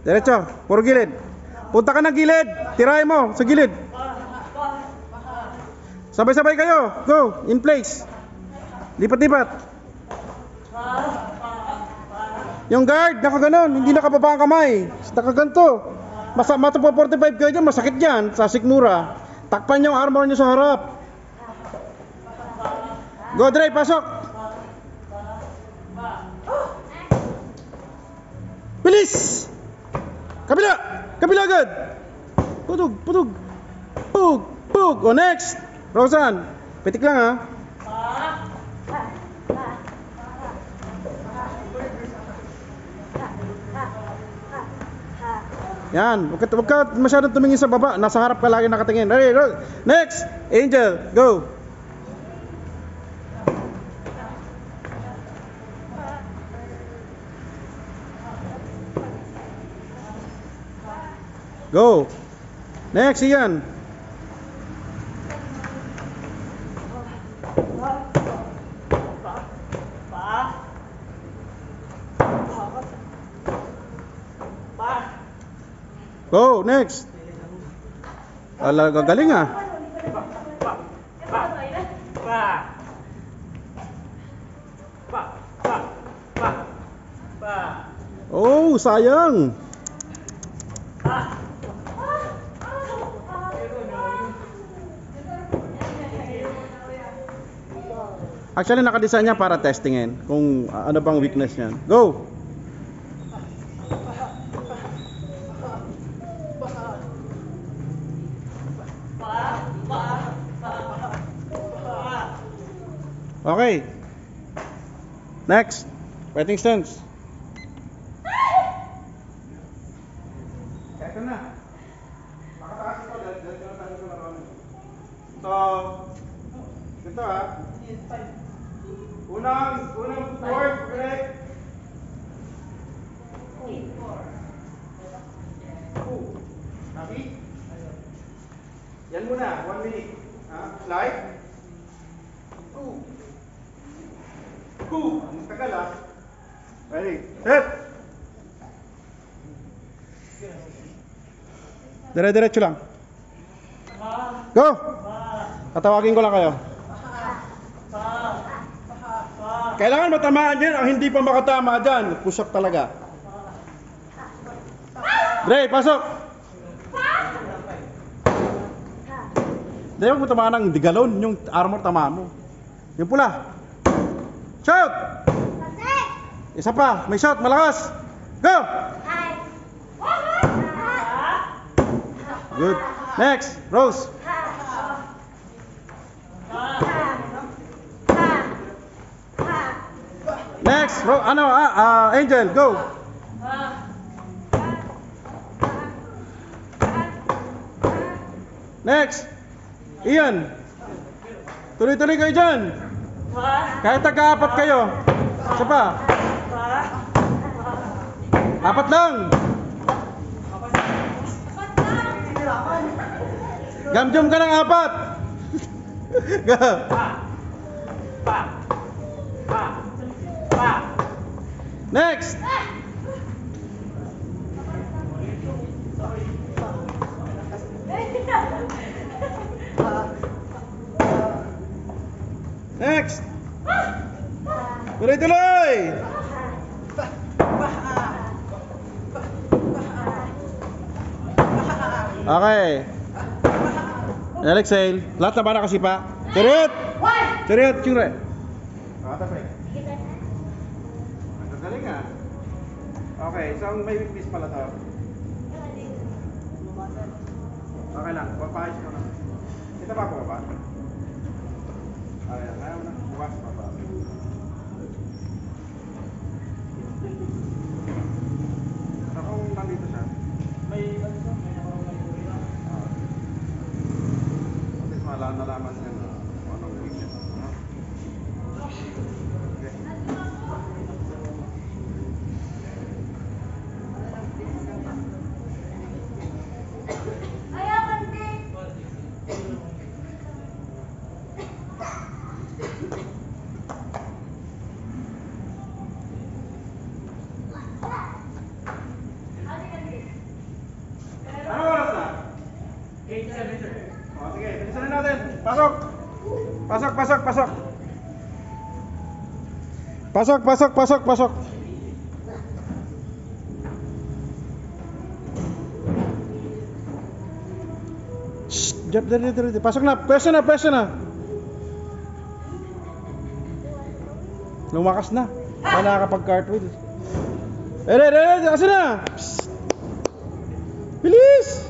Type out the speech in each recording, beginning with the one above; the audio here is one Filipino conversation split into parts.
Diretso, puro gilid. Punta ka ng gilid. Tirahin mo sa gilid. Sabay-sabay kayo. Go, in place. Lipat-lipat. Yung guard, nakaganon. Hindi nakababa ang kamay. Nakaganto. Mata po 45 kayo dyan, masakit dyan. Sa sikmura. Takpan yung armor nyo sa harap. Go, Dre, pasok. Bilis! Kabila! Kabila agad! Putog, putog. Pug, pug. O, next. Rosan, pitik lang ha. Yan, huwag ka masyadong tumingin sa baba. Nasa harap ka lagi nakatingin. Ready, next, Angel, go. Go. Next, Ian. Go, next. Alaga, galing ah. Oh, sayang. Actually, nakadesign niya para testingin kung ano bang weakness niyan. Go! Okay. Next. Fighting stance. Eto na. Makataas ito. Dahil ko na tayo sa laro. So, ito ha. Unang forward, correct? 2. Copy? Yan muna, 1 minute. Slide. 2. Ang tagal ha. Ready, set. Dire-diretso lang. Go! Tatawagin ko lang kayo. Kailangan matamaan yan o hindi pa makatama dyan. Push up talaga. Dre, pasok! Dre, huwag mo tamaan ng digalon. Yung armor tamaan mo. Yung pula. Shout! Isa pa, may shot, malakas. Go! Good. Next, Rose. Next, Angel, go. Next, Ian. Tuloy-tuloy kayo dyan. Kahit tagka-apat kayo. Isa pa. 4 lang. Gamjum ka ng 4. Go. Next. Next. Tuloy-tuloy. Okay. Exhale. Lahat na ba nakasipa? Chariot! Chariot, chingre. Nakatapay. Ang galing ah. Okay, so may weakness pala to. Okay lang, papayos ko na. Ito pa po ba? Ayan, ayaw na. Bukas pa ba? So kung nandito siya, may nalaman niya na anong weakness. Okay. Pasok! Pasok, pasok, pasok! Pasok, pasok, pasok, pasok! Shhh! Dali. Pasok na! Pwesto na! Pwesto na! Lumakas na. Kaya nakakapag-cartwheel. Dali! Asan na? Psst! Bilis!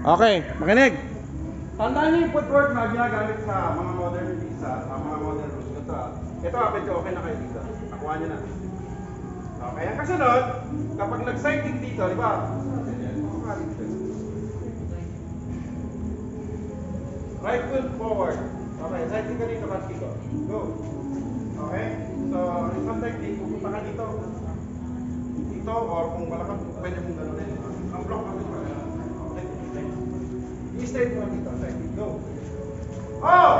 Okay, makinig. Tandaan niyo yung footwork na ginagamit sa mga modern visa, sa mga modern rules. Ito, medyo okay na kayo dito. Nakuha niyo na. Okay, ang kasunod, kapag nag-sighting dito, di ba? Right foot forward. Okay, sighting ka dito, Katki ko. Go. Okay? So, isang technique, pupunta ka dito. Dito, or kung malakad, pwede mong gano'n. Ang block natin pa. I-straight mo dito. Go. Oh!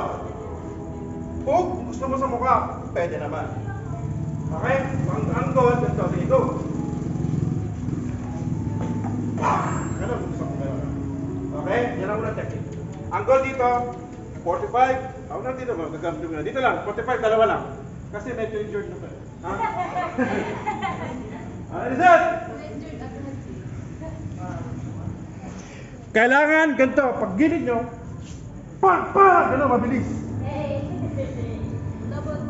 Kung gusto mo sa mukha, pwede naman. Okay? Ang goal, ganito. Sige, go. Ganun, gusto mo gano'n. Okay? Yan ang unang technique. Ang goal dito, 45. Ako na dito, magagamit mo na. Dito lang, 45, dalawa lang. Kasi medyo injured na pa. Ha? Ano is Kailangan ganito, pag gilid nyo, gano'n, mabilis.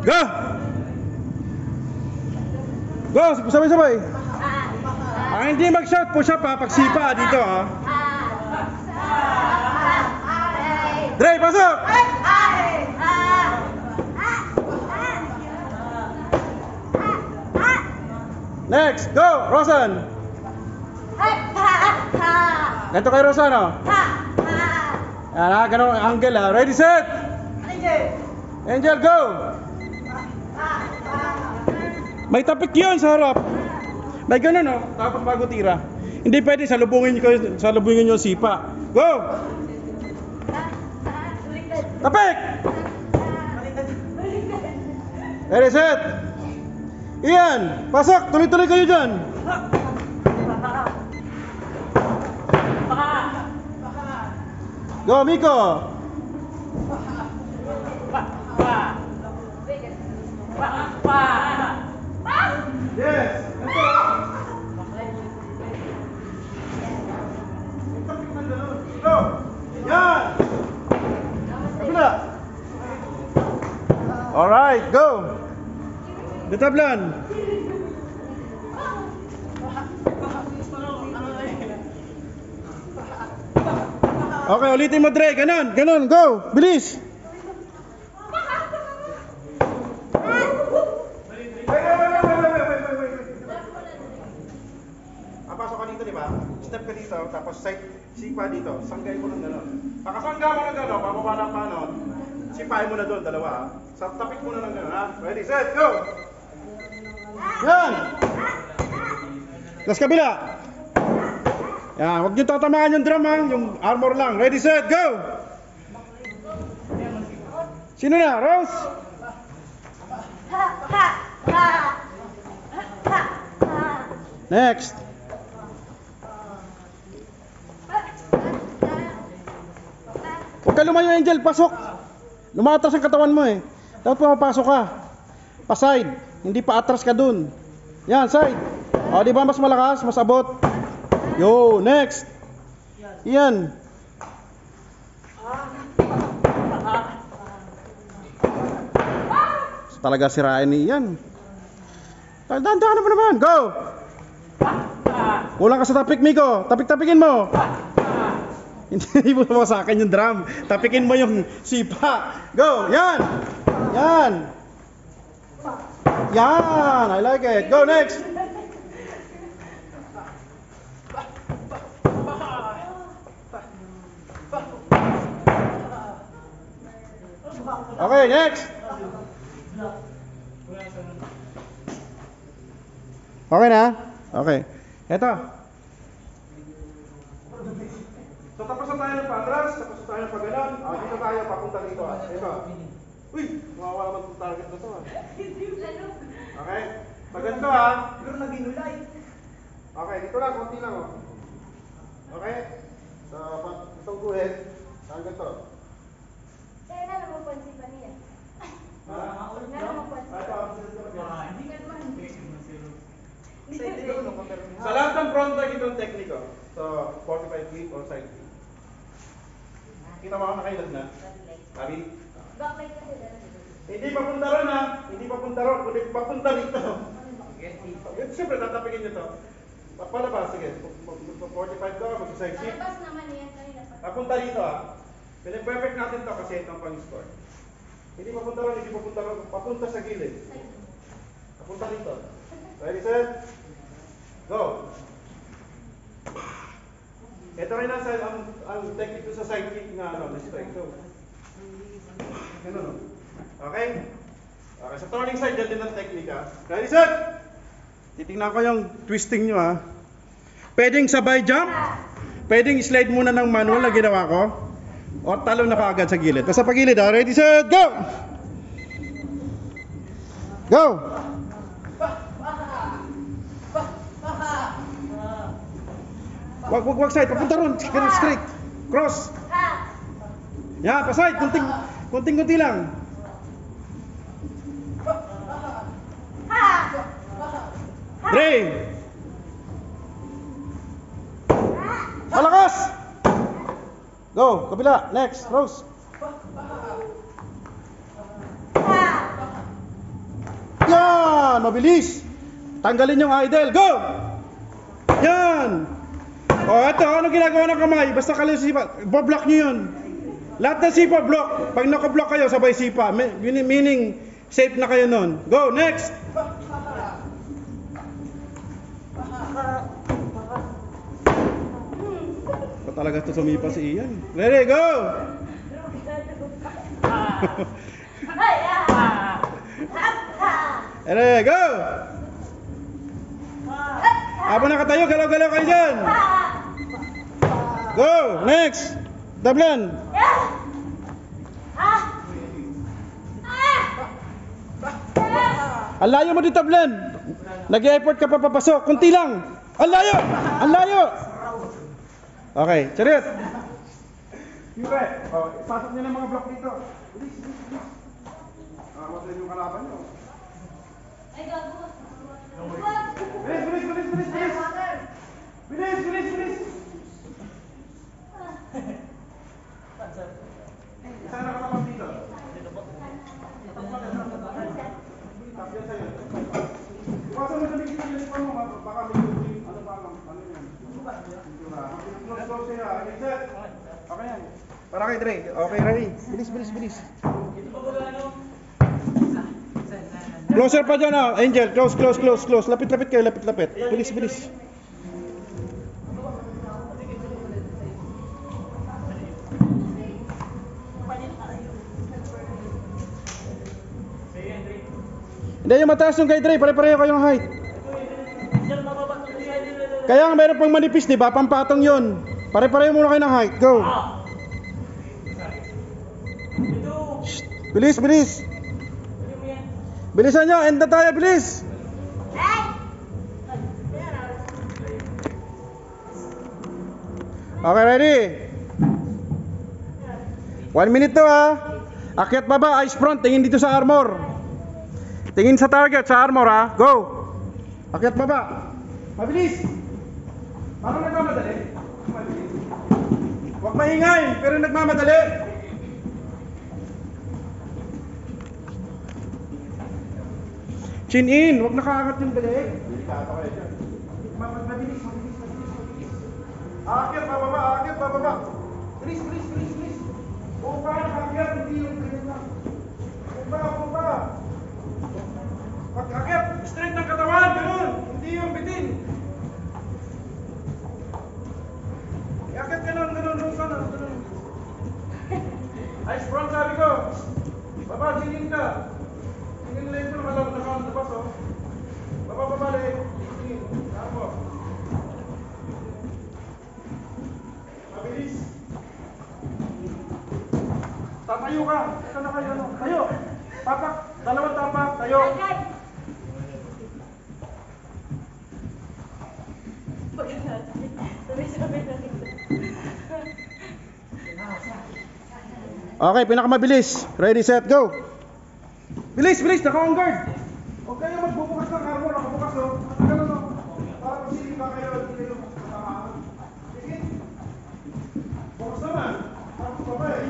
Go! Go, sabay-sabay. Ang hindi mag-shout, push up ha, pagsipa dito ha. Dre, pasok! Next, go, Rosan! Ganito kay Rosan, oh. Yan ha, ganun ang angle ha. Ready, set! Angel, go! May tapik yun sa harap. May ganun, oh. Tapos bago tira. Hindi pwede, salubungin nyo sipa. Go! Tapik! Ready, set! Ian, pasok! Tuloy-tuloy kayo dyan! Go, Miko! Yes! Ito! Tapik na gano'n. Go! Yan! Kabila! Alright, go! Detablan! Okay, ulitin mo, Dre. Ganon, go! Bilis! Pasok ka dito, di ba? Step ka dito, tapos sipa dito. Sanggay mo ng gano'n. Pakasangga mo ng gano'n, pababa ng panon. Sipahin mo na doon, dalawa. Sa tapik mo na ng gano'n, ha? Ready, set, go! Yan! Tapos kabila. Yan, huwag niyo tatamaan yung drum, ha? Yung armor lang. Ready, set, go! Sino na? Rose? Next. Huwag ka lumayo, Angel. Pasok. Lumatras ang katawan mo eh. Dapat pumapasok ka. Pa-side. Hindi pa atras ka dun. Yan, side. O, di ba mas malakas? Mas abot. Yo, next. Yan. Talaga sirain ni Ian. Dahan-dahan mo naman. Go! Kulang ka sa tapik, Miko. Tapik-tapikin mo. Hindi mo naman sa akin yung drum. Tapikin mo yung sipa. Go! Yan! Yan! Yan! I like it. Go next! Okay, next! Okay na? Okay. Eto. So tapos na tayo ng patras, tapos na tayo ng pagganon. Dito tayo, papunta dito. Ito. Uy, mawawala naman itong target na ito. Okay? Pag ganito ha. Pero naginulay. Okay, dito lang, konti lang oh. Okay? So, itong guhit, saan ganito? Kaya na naman pansin pa niya. Ha? Na naman pansin. Hindi ka naman. Hindi ka naman. Sa lahat ng front leg itong tekniko. So, 45 feet or side feet. Kita mo ako nakailag na? Sabi? Backlight kasi dala dito. Hindi papunta ron ha. Hindi papunta ron. Kundi papunta rito. Siyempre, tatapigin nyo to. Palabas, sige. 45 ka, mag-side feet. Palabas naman yan kanina pa. Papunta dito ha. Pinag-perfect natin to kasi itong pang-score. Hindi papunta ron, hindi papunta ron. Papunta sa gilid. Papunta dito. Ready, set? Go! Ito rin ang technique sa side kick na ano, na strike. So, ganun. Okay? Okay, sa turning side, yan din ang technique ha. Ready, set? Titingnan ko yung twisting nyo ha. Pwedeng sabay jump. Pwedeng slide muna ng manual na ginawa ko. O talon na kaagad sa gilid. Basta pagilid ha. Ready, set, go! Go! Wag side, papunta ron, straight. Cross. Ha! Ya, pa side, kunting-kunti lang. Ha! Dre. Malakas. Go, kabila, next, Rose. Ha! Yan, mabilis. Tanggalin yung idle, go. Yan. O, eto, ano ginagawa ng kamay? Basta kayo sipa, block nyo yun. Lahat ng sipa, block. Pag naka-block kayo, sabay sipa. Meaning, safe na kayo nun. Go, next! Pa talaga ito sumipa si Ian. Ready, go! Ay! Ah! Ha! Ready, go! Habang nakatayo, galaw-galaw kayo dyan. Go, next! Tablan! Ang layo mo dito, Tablan. Nag-effort ka pa papasok. Kunti lang. Ang layo! Ang layo! Okay, chariot. Yure. Oh, pasok niyo ng mga block dito. Bilis, bilis, bilis. Wala yung kalaban nyo. Ay, gago. Bilis, bilis, bilis, bilis, bilis. Bilis, bilis, bilis. Isa na nakatapos dito. Tapos sa'yo. Iwasan mo sa bigyan ng uniform mo. Baka may yung ano pa lang. Ano yan? Close siya. Okay, set. Okay yan. Para kay Dre. Okay, ready. Bilis, bilis, bilis. Closer pa dyan ah. Angel, close, close, close, close. Lapit, lapit kayo, lapit, lapit. Bilis, bilis. Hindi yung mataas yung kay Dre, pare-pareho kayong height. Kaya nga mayroon pang manipis, di ba? Pampatong yun. Pare-pareho muna kayo ng height. Go. Shh. Bilis, bilis. Bilisan nyo, end na tayo, bilis. Okay, ready? 1 minute to ha. Akyat baba, eyes front, tingin dito sa armor. Tingin sa target, sa armor ha. Go! Akyat baba. Mabilis! Parang nagmamadali. Mabilis. Huwag maingay, pero nagmamadali. Chin in, huwag nakaangat yung balik. Delikado kayo dyan. Mabilis, mabilis, mabilis. Akyat bababa, akyat bababa. Bilis, bilis, bilis, bilis. Bumba, akyat, hindi yung ganyan lang. Bumba, bumba. Pag-akyat, straight ng katawan, gano'n. Hindi yung bitin. I-akyat gano'n, gano'n, gano'n. Ice front sabi ko. Baba, singin ka. Singin lang ito, nakalabas oh. Baba, babalik. Singin, saan mo? Mabilis. Tatayo ka. Ito na kayo, ano? Tayo. Tapak. Dalawang tapak. Tayo. Okay, pinakamabilis. Ready, set, go. Bilis, bilis, naka-on guard. Huwag kayo magbubukas ng armor, nakabukas o. Ganun o. Para kung sili ba kayo, hindi kayo matamaan. Sige. Bukas naman. Tapos pa ba eh.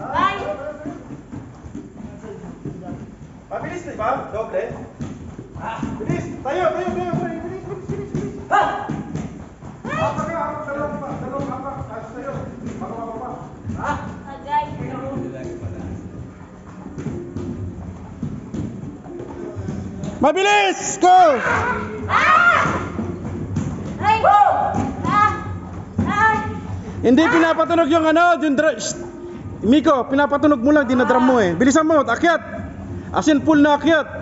Bye! Mabilis, di ba? Doble. Bilis, tayo, tayo, tayo. Bilis, bilis, bilis, bilis. Apak kayo, apak, dalawang apak. Ayos tayo. Baka. Agay. Mabilis! Go! Ay! Ay! Hindi pinapatunog yung ano, yung Shh! Miko, pinapatunog mo lang, dinadrum mo eh. Bilisan mo, akyat. As in full na akyat.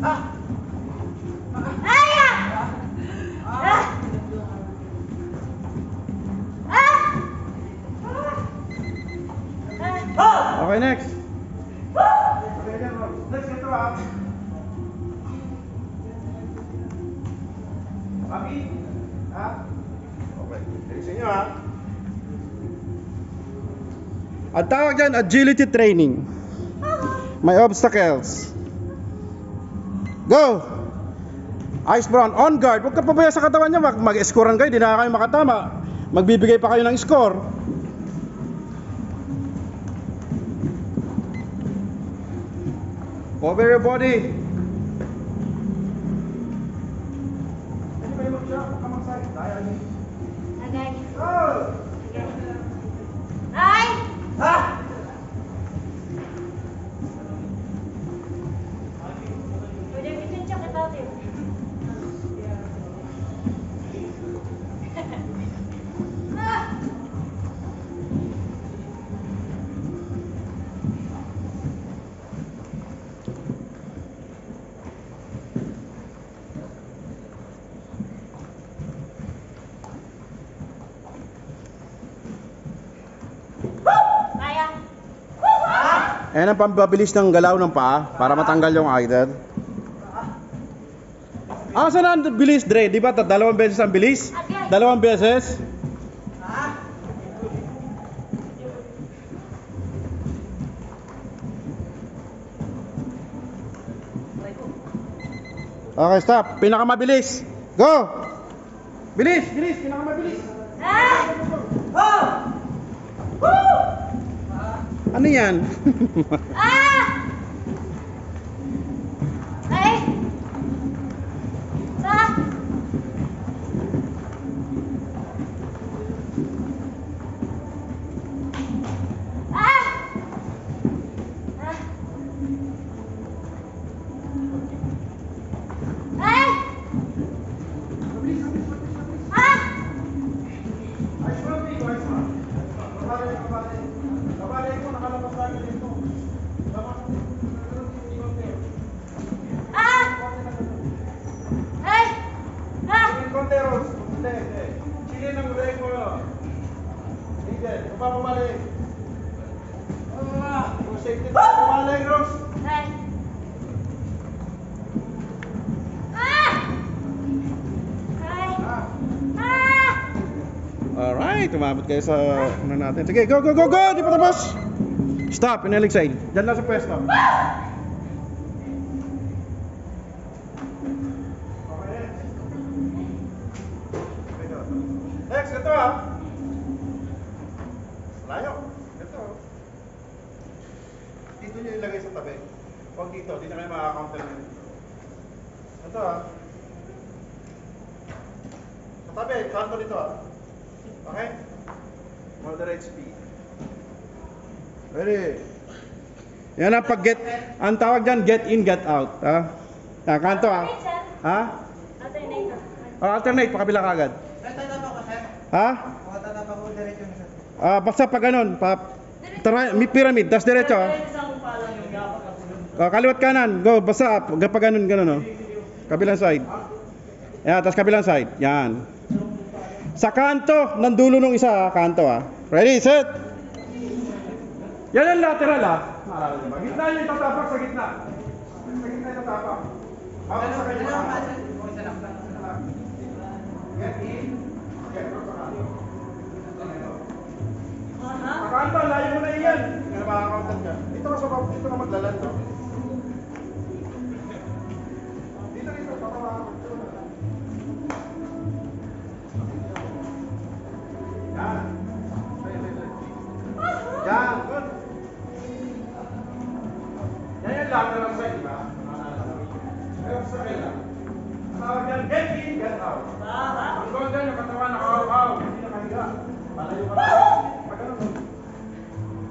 Ay! Okay, next. Next, ito ah. Papi? Ha? Okay, bilisan nyo ah. Ang tawag dyan, agility training. May obstacles. Go! Ice Brown, on guard. Huwag ka pabaya sa katawan niya. Mag-scorean kayo, di na kayo makatama. Magbibigay pa kayo ng score. Cover your body. Hindi kayo mag-siya. Huwag ka mag-side. Daya niyo. Agay. Oh! Ay! Ha? Pwede mag-check about it. Kaya. Ayan ang pambabilis ng galaw ng paa para matanggal yung idol. Saan ang bilis, Dre? Di ba dalawang beses ang bilis? Dalawang beses? Okay, stop. Pinakamabilis. Go! Bilis, bilis, pinakamabilis. Ah! Ano yan? Ah! Ay! Ah! Ah! Ah! Ay! Ah! Ah! Ay! Ah! Conteros, Chile ng uday mo. Hindi, pabalik. Safety tayo, pabalik, Rose. Ay! Ah! Ay! Ah! Alright, umabot kayo sa ano natin. Sige, go, go, go, go! Di pa tapos! Stop, inalig side. Diyan lang sa pwesto. Next, ito ah. Layo. Ito. Dito nyo ilagay sa tabi. Huwag dito, di na kayo makaka-counter nyo. Ito ah. Sa tabi, kanto dito ah. Okay? Moderate speed. Ready? Yan ang pag-get, ang tawag dyan, get in, get out. Ha? Kanto ah. Ha? Alternator. Alternate, pakabila kagad. Ha? Basta pag ganun, pyramid, tas diretso. Kaliwat kanan, go, basta pag ganun, oh. Kabilang side. Yan, tas kabilang side. Yan. Sa kanto, ng dulo nung isa, kanto ah. Ready, set. Yan ang lateral ah. Gitna yung tatapak sa gitna. Sa gitna yung tatapak. Bawal sa kanya. Get in. Get out sa kanya. Makanto, layo mo na yan. Hindi na makakauntan ka. Dito ka maglalan, no? Dito, para yan. Yan, good. Yan yung lang lang sa'yo, di ba? Pero sa kanya, tawag yan, get in, get out. Ang golden, yung katawan na kawaw-kaw. Hindi na kahiga. Palayo ka na. Pagano mo.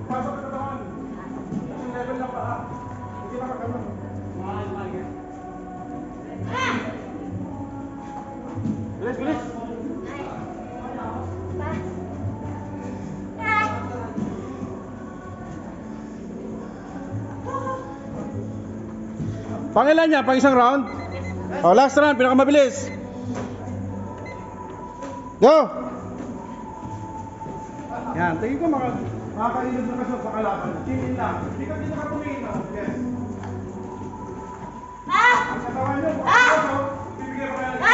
Pasok ka katawan. Yung level lang pala. Hindi na kagano. Bilis, bilis. Pangilan niya, pang isang round? Oh, last round, pinakamabilis. Go! Yan, tingin ko makakailog na kaso sa kalaban. Chinin lang. Hindi ka tumingin na. Yes. Ang katawan nyo, bibigyan ko kaya nito.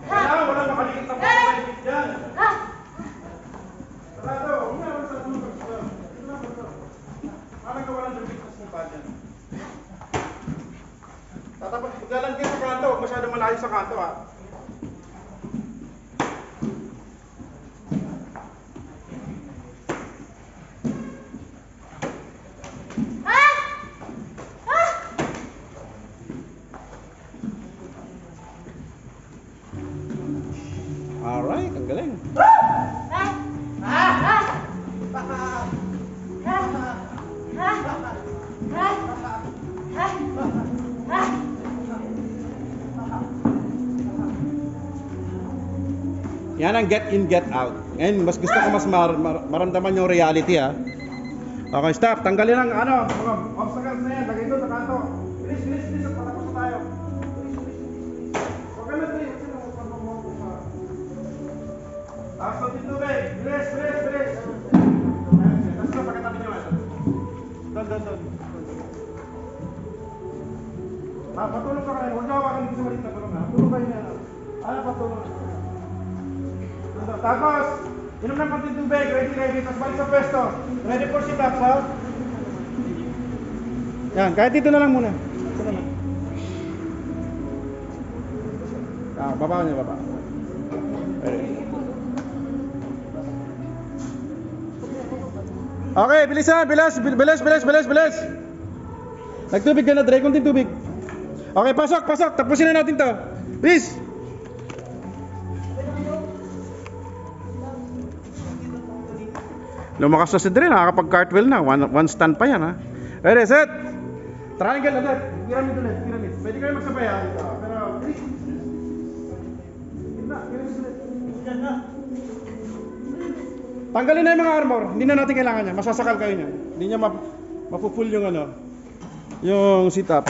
Kailangan walang makalikit na pagkalikit dyan. Sarado, huwag na lang sa tulog. Ito na ba? Parang ka walang dubig sa sumpa dyan. Tatapos, maglalang kayo sa kanto. Huwag masyadong malayo sa kanto, ha. Alright, ang galing. Yan ang get in, get out. Ngayon, mas gusto ko mas maramdaman yung reality, ha. Okay, stop. Tanggalin ang mga obstacles na yan. Lagay doon sa kanto. Bilis, bilis, bilis. Patapos na tayo. Bilis, bilis, bilis. Huwag ka na, bilis. Taas na din tubig. Bilis, bilis, bilis. Tapos na, pagkatabi nyo. Doon. Patulong ka kayo. Huwag na hawakan dito sa maliit na tulong, ha. Tulong kayo na. Patulong. Tapos, inom ng konting tubig. Ready. Tapos balik sa pwesto. Ready for sit-ups, ha. Yan, kahit dito na lang muna. Dito naman. Baba niya, baba. Okay, bilisan, bilis. Nagtubig ka na, Dre, kunting tubig. Okay, pasok. Tapusin na natin to. Please. Lumakas na si Dre, nakakapag-cartwheel na. One stand pa yan, ha. Ready, set. Triangle ulit. Pyramid ulit. Pwede kayo magsabay, ha. Pero, tanggalin na yung mga armor. Hindi na natin kailangan yan. Masasakal kayo niyan. Hindi niya mapupull yung yung sit-up.